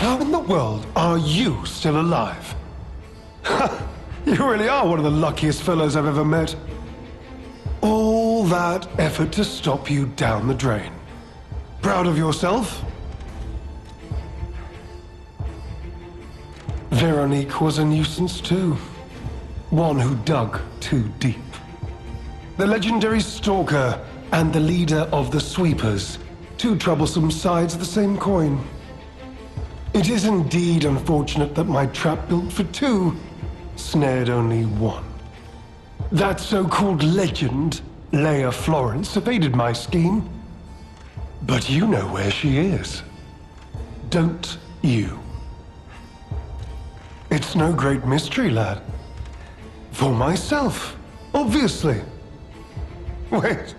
How in the world are you still alive? You really are one of the luckiest fellows I've ever met. All that effort to stop you down the drain. Proud of yourself? Veronique was a nuisance too. One who dug too deep. The legendary stalker and the leader of the sweepers. Two troublesome sides of the same coin. It is indeed unfortunate that my trap built for two snared only one. That so-called legend, Leia Florence, evaded my scheme. But you know where she is. Don't you? It's no great mystery, lad. For myself, obviously. Wait,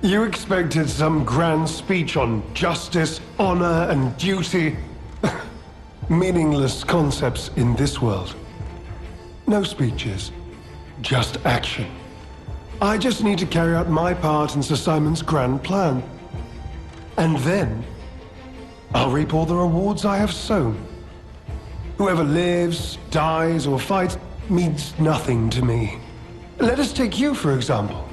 you expected some grand speech on justice, honor, and duty? Meaningless concepts in this world. No speeches, just action. I just need to carry out my part in Sir Simon's grand plan. And then, I'll reap all the rewards I have sown. Whoever lives, dies, or fights means nothing to me. Let us take you, for example.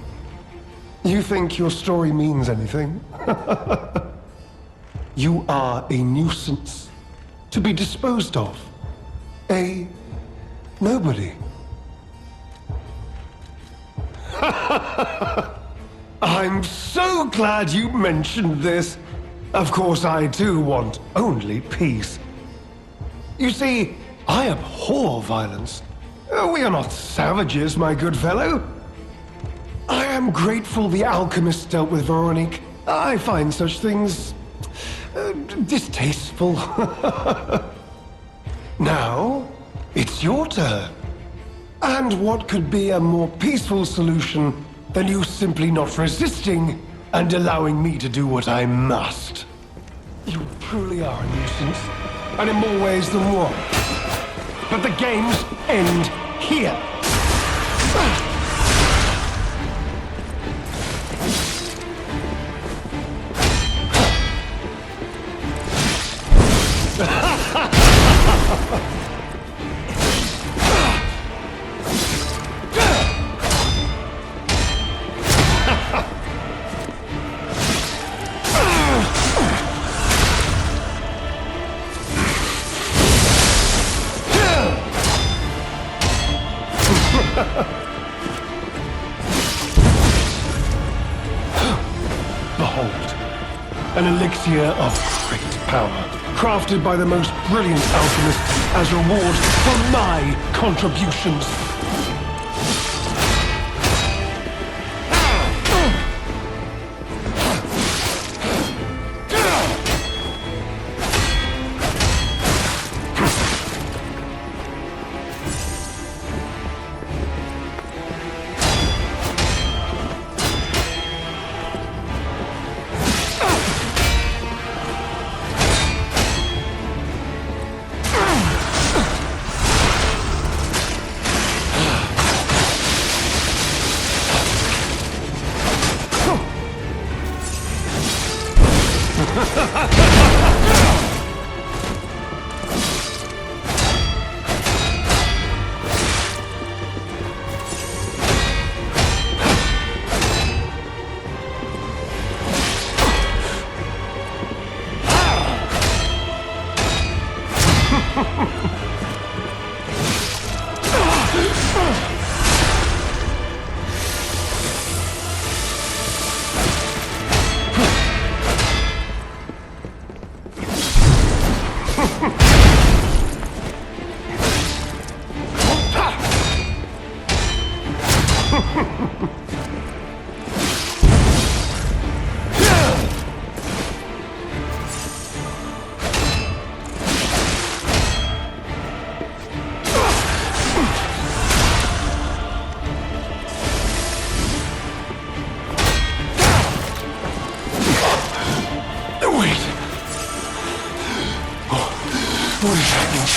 You think your story means anything? You are a nuisance, to be disposed of. A nobody. I'm so glad you mentioned this. Of course, I too want only peace. You see, I abhor violence. We are not savages, my good fellow. I am grateful the alchemist dealt with Veronique. I find such things distasteful. Now, it's your turn. And what could be a more peaceful solution than you simply not resisting and allowing me to do what I must? You truly are a nuisance, and in more ways than one. But the games end here. Behold, an elixir of great power, crafted by the most brilliant alchemists as reward for my contributions. What is happening?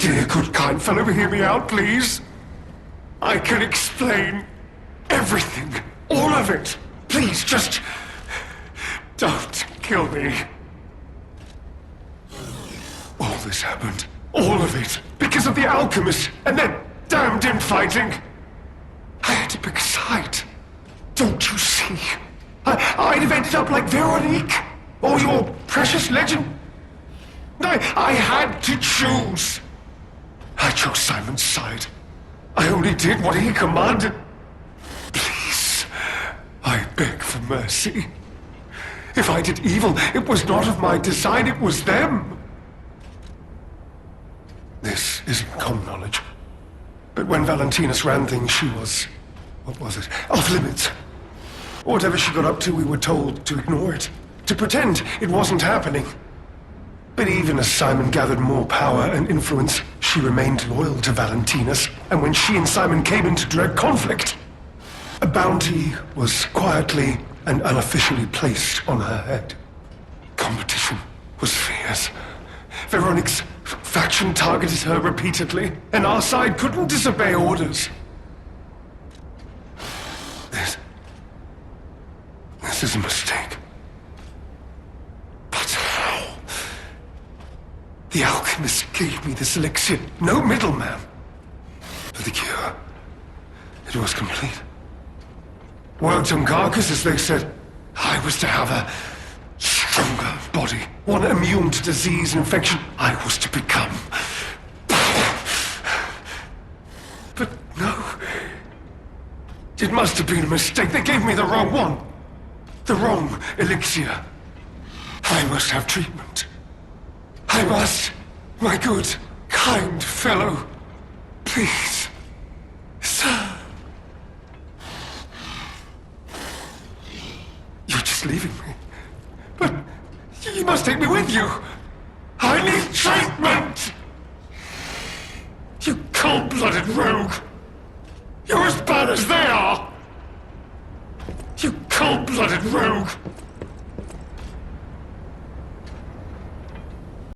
dear, good, kind fellow, hear me out, please. I can explain everything. All of it. Please, just... don't kill me. All this happened. All of it. Because of the alchemist and their damned infighting. I had to pick a side. Don't you see? I'd have ended up like Veronique. Or your precious legend. I had to choose. I chose Simon's side. I only did what he commanded. Please, I beg for mercy. If I did evil, it was not of my design, it was them. This isn't common knowledge. But when Valentinus ran things, she was... what was it? Off limits. Whatever she got up to, we were told to ignore it. To pretend it wasn't happening. But even as Simon gathered more power and influence, she remained loyal to Valentinus. And when she and Simon came into direct conflict, a bounty was quietly and unofficially placed on her head. Competition was fierce. Veronique's faction targeted her repeatedly, and our side couldn't disobey orders. This is a mistake. But how? The alchemist gave me this elixir, no middleman. For the cure, it was complete. Worked on carcass, as they said. I was to have a stronger body, one immune to disease and infection. I was to become. But no. It must have been a mistake. They gave me the wrong one. The wrong elixir. I must have treatment. I must. My good, kind fellow. Please. Sir. You're just leaving me. But you must take me with you. I need treatment. You cold-blooded rogue. You're as bad as they are. You cold-blooded rogue!